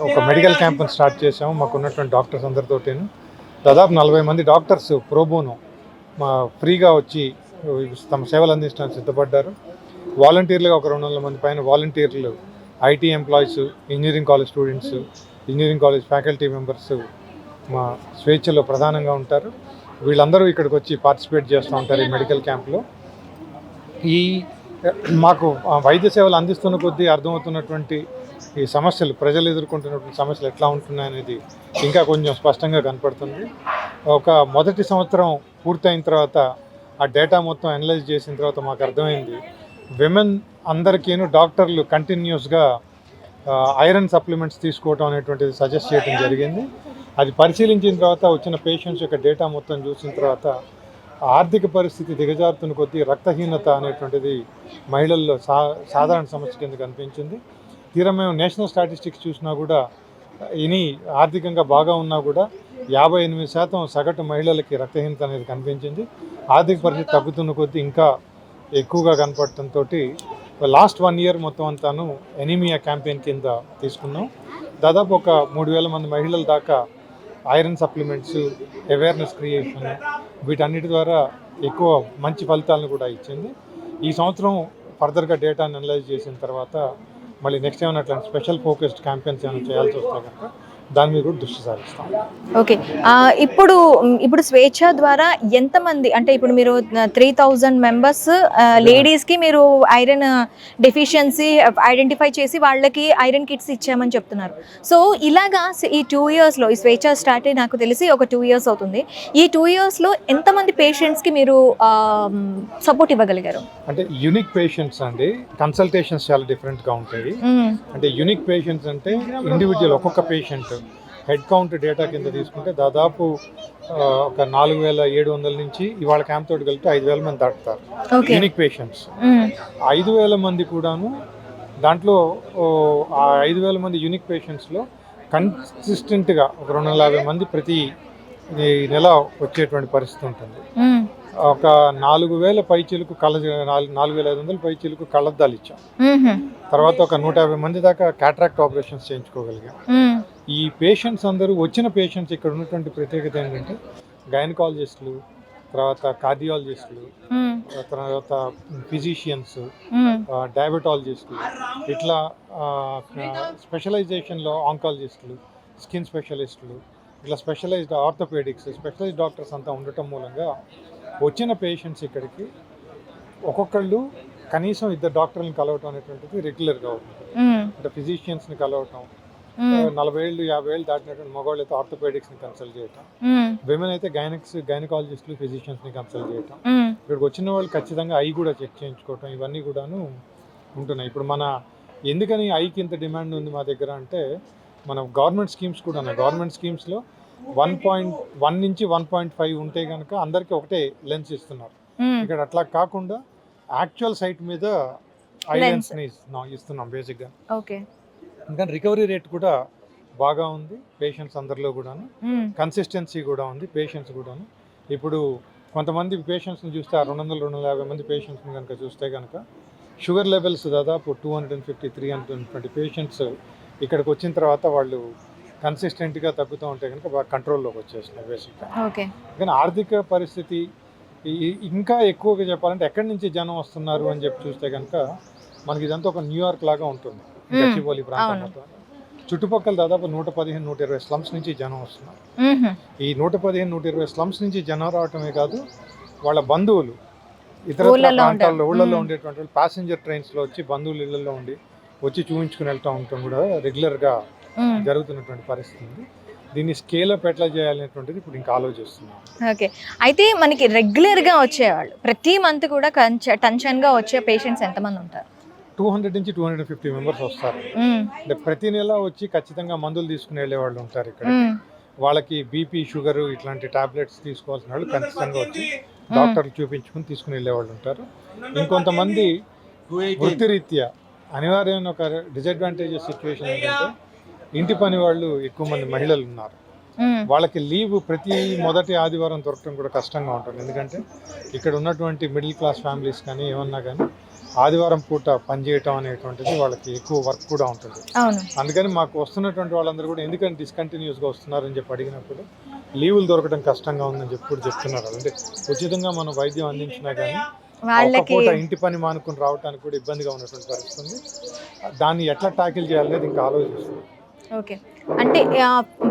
ఒక మెడికల్ క్యాంప్ని స్టార్ట్ చేసాము. మాకు ఉన్నటువంటి డాక్టర్స్ అందరితోటి దాదాపు 40 మంది డాక్టర్స్ ప్రోబోనో ఫ్రీగా వచ్చి తమ సేవలు అందించడానికి సిద్ధపడ్డారు. వాలంటీర్లుగా ఒక 200 మంది పైన వాలంటీర్లు, IT employees, engineering college students, engineering college faculty members మా స్వేచ్ఛలో ప్రధానంగా ఉంటారు. వీళ్ళందరూ ఇక్కడికి వచ్చి పార్టిసిపేట్ చేస్తూ ఉంటారు ఈ మెడికల్ క్యాంప్లో. మాకు వైద్య సేవలు అందిస్తున్న కొద్దీ అర్థమవుతున్నటువంటి ఈ సమస్యలు, ప్రజలు ఎదుర్కొంటున్నటువంటి సమస్యలు ఎట్లా ఉంటున్నాయనేది ఇంకా కొంచెం స్పష్టంగా కనపడుతుంది. ఒక మొదటి సంవత్సరం పూర్తయిన తర్వాత ఆ డేటా మొత్తం అనలైజ్ చేసిన తర్వాత మాకు అర్థమైంది, విమెన్ అందరికీను డాక్టర్లు కంటిన్యూస్గా ఐరన్ సప్లిమెంట్స్ తీసుకోవటం అనేటువంటిది సజెస్ట్ చేయడం జరిగింది. అది పరిశీలించిన తర్వాత వచ్చిన పేషెంట్స్ యొక్క డేటా మొత్తం చూసిన తర్వాత ఆర్థిక పరిస్థితి దిగజారుతున్న కొద్దీ రక్తహీనత అనేటువంటిది మహిళల్లో సాధారణ సమస్య కింద కనిపించింది. తీరా మేము నేషనల్ స్టాటిస్టిక్స్ చూసినా కూడా ఇని ఆర్థికంగా బాగా ఉన్నా కూడా 58% సగటు మహిళలకి రక్తహీనత అనేది కనిపించింది. ఆర్థిక పరిస్థితి తగ్గుతున్న కొద్దీ ఇంకా ఎక్కువగా కనపడటంతో లాస్ట్ 1 year మొత్తం అంతాను ఎనీమియా క్యాంపెయిన్ కింద తీసుకున్నాం. దాదాపు ఒక 3000 మంది మహిళల దాకా ఐరన్ సప్లిమెంట్స్, అవేర్నెస్ క్రియేషన్, వీటన్నిటి ద్వారా ఎక్కువ మంచి ఫలితాలను కూడా ఇచ్చింది. ఈ సంవత్సరం ఫర్దర్గా డేటాను అనలైజ్ చేసిన తర్వాత మళ్ళీ నెక్స్ట్ ఏమైనా అట్లాంటి స్పెషల్ ఫోకస్డ్ క్యాంపెయిన్స్ ఏమైనా చేయాల్సి వస్తే కనుక దాని మీద కూడా దృష్టి సారిస్తాం. ఓకే, ఇప్పుడు స్వేచ్ఛ ద్వారా ఎంతమంది, అంటే ఇప్పుడు మీరు 3000 మెంబర్స్ లేడీస్కి మీరు ఐరన్ డెఫిషియన్సీ ఐడెంటిఫై చేసి వాళ్ళకి ఐరన్ కిట్స్ ఇచ్చామని చెప్తున్నారు. సో ఇలాగా ఈ 2 yearsలో ఈ స్వేచ్ఛ స్టార్ట్ అయ్యి నాకు తెలిసి ఒక 2 years అవుతుంది. ఈ 2 yearsలో ఎంతమంది పేషెంట్స్కి మీరు సపోర్ట్ ఇవ్వగలిగారు? అంటే యూనిక్ పేషెంట్స్ అండి, కన్సల్టేషన్స్ చాలా డిఫరెంట్గా ఉంటాయి. అంటే యూనిక్ పేషెంట్స్ అంటే ఇండివిజువల్ ఒక్కొక్క పేషెంట్ హెడ్ కౌంట్ డేటా కింద తీసుకుంటే దాదాపు ఒక 4700 నుంచి ఇవాళ క్యాంప్ తోటి కలిపి 5000 మంది దాటుతారు యూనిక్ పేషెంట్స్. 5000 మంది కూడాను దాంట్లో ఆ 5000 మంది యూనిక్ పేషెంట్స్లో కన్సిస్టెంట్గా ఒక 250 మంది ప్రతి నెల వచ్చేటువంటి పరిస్థితి ఉంటుంది. ఒక 4000 పైచీలకు 4500 పైచీలకు కళ్ళద్దాలు ఇచ్చాం. తర్వాత ఒక 150 మంది దాకా క్యాట్రాక్ట్ ఆపరేషన్స్ చేయించుకోగలిగాం. ఈ పేషెంట్స్ అందరూ వచ్చిన పేషెంట్స్ ఇక్కడ ఉన్నటువంటి ప్రత్యేకత ఏంటంటే గైనకాలజిస్టులు, తర్వాత కార్డియాలజిస్టులు, తర్వాత ఫిజిషియన్స్, డయాబెటాలజిస్టులు, ఇట్లా స్పెషలైజేషన్లో ఆంకాలజిస్టులు, స్కిన్ స్పెషలిస్టులు, ఇట్లా స్పెషలైజ్డ్ ఆర్థోపెడిక్స్, స్పెషలైజ్డ్ డాక్టర్స్ అంతా ఉండటం మూలంగా వచ్చిన పేషెంట్స్ ఇక్కడికి ఒక్కొక్కళ్ళు కనీసం 2 డాక్టర్లను కలవటం అనేటువంటిది రెగ్యులర్గా అవుతుంది. అంటే ఫిజిషియన్స్ని కలవటం, 40 ఏళ్ళు 50 ఏళ్ళు దాటినటువంటి మగవాళ్ళు అయితే ఆర్థోపెడిక్స్ని కన్సల్ట్ చేయటం, విమెన్ అయితే గైనకాలజిస్టులు ఫిజిషియన్స్ని కన్సల్ట్ చేయటం, ఇక్కడికి వచ్చిన వాళ్ళు ఖచ్చితంగా ఐ కూడా చెక్ చేయించుకోవటం, ఇవన్నీ కూడాను ఉంటున్నాయి. ఇప్పుడు మన ఎందుకని ఐకి ఇంత డిమాండ్ ఉంది మా దగ్గర అంటే, మన గవర్నమెంట్ స్కీమ్స్ కూడా ఉన్నాయి. గవర్నమెంట్ స్కీమ్స్లో 1.1 నుంచి 1.5 ఉంటే కనుక అందరికీ ఒకటే లెన్స్ ఇస్తున్నారు. ఇక్కడ అట్లా కాకుండా యాక్చువల్ సైట్ మీద ఐ లెన్స్ని ఇస్తున్నాం బేసిక్గా. ఇంకా రికవరీ రేట్ కూడా బాగా ఉంది పేషెంట్స్ అందరిలో కూడాను, కన్సిస్టెన్సీ కూడా ఉంది పేషెంట్స్ కూడాను. ఇప్పుడు కొంతమంది పేషెంట్స్ని చూస్తే 200-250 మంది పేషెంట్స్ని కనుక చూస్తే కనుక షుగర్ లెవెల్స్ దాదాపు 250-320 పేషెంట్స్ ఇక్కడికి వచ్చిన తర్వాత వాళ్ళు కన్సిస్టెంట్గా తగ్గుతూ ఉంటే కనుక బాగా కంట్రోల్లోకి వచ్చేస్తున్నాయి బేసిక్గా. కానీ ఆర్థిక పరిస్థితి ఇంకా ఎక్కువగా చెప్పాలంటే ఎక్కడి నుంచి జనం వస్తున్నారు అని చెప్పి చూస్తే కనుక మనకి ఇదంతా ఒక న్యూయార్క్ లాగా ఉంటుంది. గచ్చిబౌలి ప్రాంతం మొత్తం చుట్టుపక్కల దాదాపు 115-120 స్లమ్స్ నుంచి జనం వస్తున్నారు. ఈ 115-120 స్లమ్స్ నుంచి జనం రావటమే కాదు, వాళ్ళ బంధువులు ఇతర ప్రాంతాల్లో ఊళ్ళల్లో ఉండేటువంటి వాళ్ళు ప్యాసింజర్ ట్రైన్స్లో వచ్చి బంధువులు ఇళ్లలో వచ్చి చూపించుకుని వెళ్తూ ఉండటం కూడా రెగ్యులర్గా జరుగుతున్నటువంటి పరిస్థితి ఉంది. దీన్ని స్కేల్ అప్ ఎట్లా చేయాలనేటువంటిది ఇప్పుడు ఇంకా ఆలోచిస్తున్నాం. ఓకే, అయితే మనకి రెగ్యులర్గా వచ్చేవాళ్ళు ప్రతి మంత్ కూడా టెన్షన్గా వచ్చే పేషెంట్స్ ఎంతమంది ఉంటారు? 200 నుంచి 250 మెంబర్స్ వస్తారు. అంటే ప్రతి నెల వచ్చి ఖచ్చితంగా మందులు తీసుకుని వెళ్ళే వాళ్ళు ఉంటారు ఇక్కడ. వాళ్ళకి బీపీ, షుగర్ ఇట్లాంటి టాబ్లెట్స్ తీసుకోవాల్సిన వాళ్ళు ఖచ్చితంగా వచ్చి డాక్టర్లు చూపించుకుని తీసుకుని వెళ్ళే వాళ్ళు ఉంటారు. ఇంకొంతమంది వృత్తిరీత్యా అనివార్యమైన ఒక డిసడ్వాంటేజెస్ సిచ్యువేషన్ ఏంటంటే ఇంటి పని వాళ్ళు ఎక్కువ మంది మహిళలు ఉన్నారు. వాళ్ళకి లీవ్ ప్రతి మొదటి ఆదివారం దొరకడం కూడా కష్టంగా ఉంటుంది. ఎందుకంటే ఇక్కడ ఉన్నటువంటి మిడిల్ క్లాస్ ఫ్యామిలీస్ కానీ ఏమన్నా కానీ ఆదివారం పూట పనిచేయటం అనేటువంటిది వాళ్ళకి ఎక్కువ వర్క్ కూడా ఉంటుంది. అందుకని మాకు వస్తున్నటువంటి వాళ్ళందరూ కూడా ఎందుకని డిస్కంటిన్యూస్గా వస్తున్నారని చెప్పి అడిగినప్పుడు లీవులు దొరకడం కష్టంగా ఉందని చెప్పి కూడా చెప్తున్నారు. అంటే ఉచితంగా మనం వైద్యం అందించినా కానీ ఒక పూట ఇంటి పని మానుకుని రావడానికి కూడా ఇబ్బందిగా ఉన్నటువంటి పరిస్థితి ఉంది. దాన్ని ఎట్లా ట్యాకిల్ చేయాలనేది ఇంకా ఆలోచిస్తుంది. ఓకే, అంటే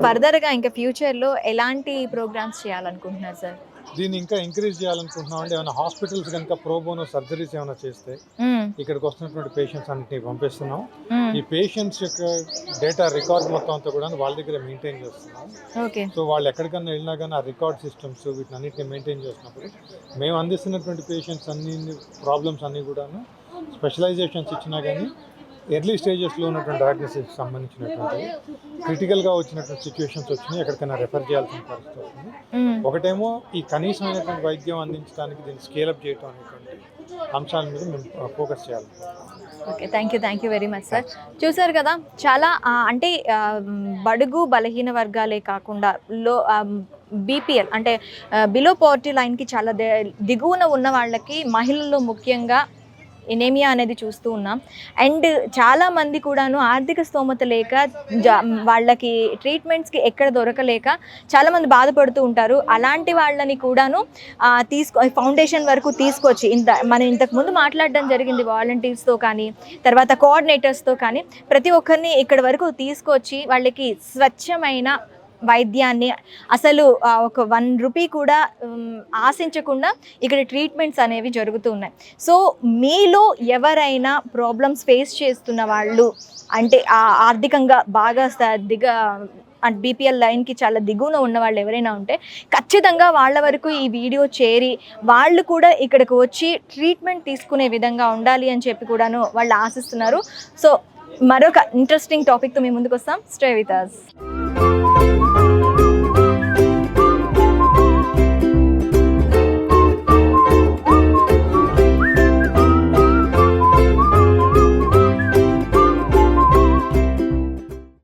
ఫర్దర్గా ఇంకా ఫ్యూచర్లో ఎలాంటి ప్రోగ్రామ్స్ చేయాలనుకుంటున్నారు సార్? దీన్ని ఇంకా ఎంకరేజ్ చేయాలనుకుంటున్నాం. అంటే ఏమైనా హాస్పిటల్స్ కనుక ప్రోబోనో సర్జరీస్ ఏమైనా చేస్తే ఇక్కడికి వస్తున్నటువంటి పేషెంట్స్ అన్నిటిని పంపిస్తున్నాం. ఈ పేషెంట్స్ యొక్క డేటా రికార్డ్ మొత్తం అంతా కూడా వాళ్ళ దగ్గర మెయింటైన్ చేస్తున్నాం. సో వాళ్ళు ఎక్కడికన్నా వెళ్ళినా కానీ ఆ రికార్డ్ సిస్టమ్స్ వీటిని అన్నింటినీ మెయింటైన్ చేసినప్పుడు మేము అందిస్తున్నటువంటి పేషెంట్స్ అన్ని ప్రాబ్లమ్స్ అన్నీ కూడాను స్పెషలైజేషన్స్ ఇచ్చినా కానీ ఎర్లీ స్టేజెస్లో ఉన్నటువంటి డయాగ్నోసిస్కి సంబంధించినటువంటి క్రిటికల్గా వచ్చినటువంటి సిచ్యువేషన్స్ వచ్చినాయి ఎక్కడికైనా రెఫర్ చేయాల్సిన పరిస్థితి వస్తుంది. ఒకటేమో ఈ కనీసమైనటువంటి వైద్యం అందించడానికి దీన్ని స్కేలప్ చేయడం అనేటువంటి అంశాల మీద మేము ఫోకస్ చేయాలి. Okay, thank you very much sir. చూసారు కదా, చాలా అంటే బడుగు బలహీన వర్గాలే కాకుండా బీపీఎల్ అంటే బిలో పవర్టీ లైన్కి చాలా దిగువన ఉన్న వాళ్ళకి, మహిళల్లో ముఖ్యంగా ఎనేమియా అనేది చూస్తూ ఉన్నాం. అండ్ చాలామంది కూడాను ఆర్థిక స్తోమత లేక వాళ్ళకి ట్రీట్మెంట్స్కి ఎక్కడ దొరకలేక చాలామంది బాధపడుతూ ఉంటారు. అలాంటి వాళ్ళని కూడాను ఫౌండేషన్ వరకు తీసుకొచ్చి మనం ఇంతకుముందు మాట్లాడడం జరిగింది వాలంటీర్స్తో కానీ తర్వాత కోఆర్డినేటర్స్తో కానీ ప్రతి ఒక్కరిని ఇక్కడ వరకు తీసుకొచ్చి వాళ్ళకి స్వచ్ఛమైన వైద్యాన్ని అసలు ఒక 1 రూపీ కూడా ఆశించకుండా ఇక్కడ ట్రీట్మెంట్స్ అనేవి జరుగుతూ ఉన్నాయి. సో మీలో ఎవరైనా ప్రాబ్లమ్స్ ఫేస్ చేస్తున్న వాళ్ళు, అంటే ఆర్థికంగా బాగా బీపీఎల్ లైన్కి చాలా దిగువన ఉన్న వాళ్ళు ఎవరైనా ఉంటే ఖచ్చితంగా వాళ్ళ వరకు ఈ వీడియో చేరి వాళ్ళు కూడా ఇక్కడికి వచ్చి ట్రీట్మెంట్ తీసుకునే విధంగా ఉండాలి అని చెప్పి కూడాను వాళ్ళు ఆశిస్తున్నారు. సో మరొక ఇంట్రెస్టింగ్ టాపిక్తో మేము ముందుకు వస్తాం. Stay with us.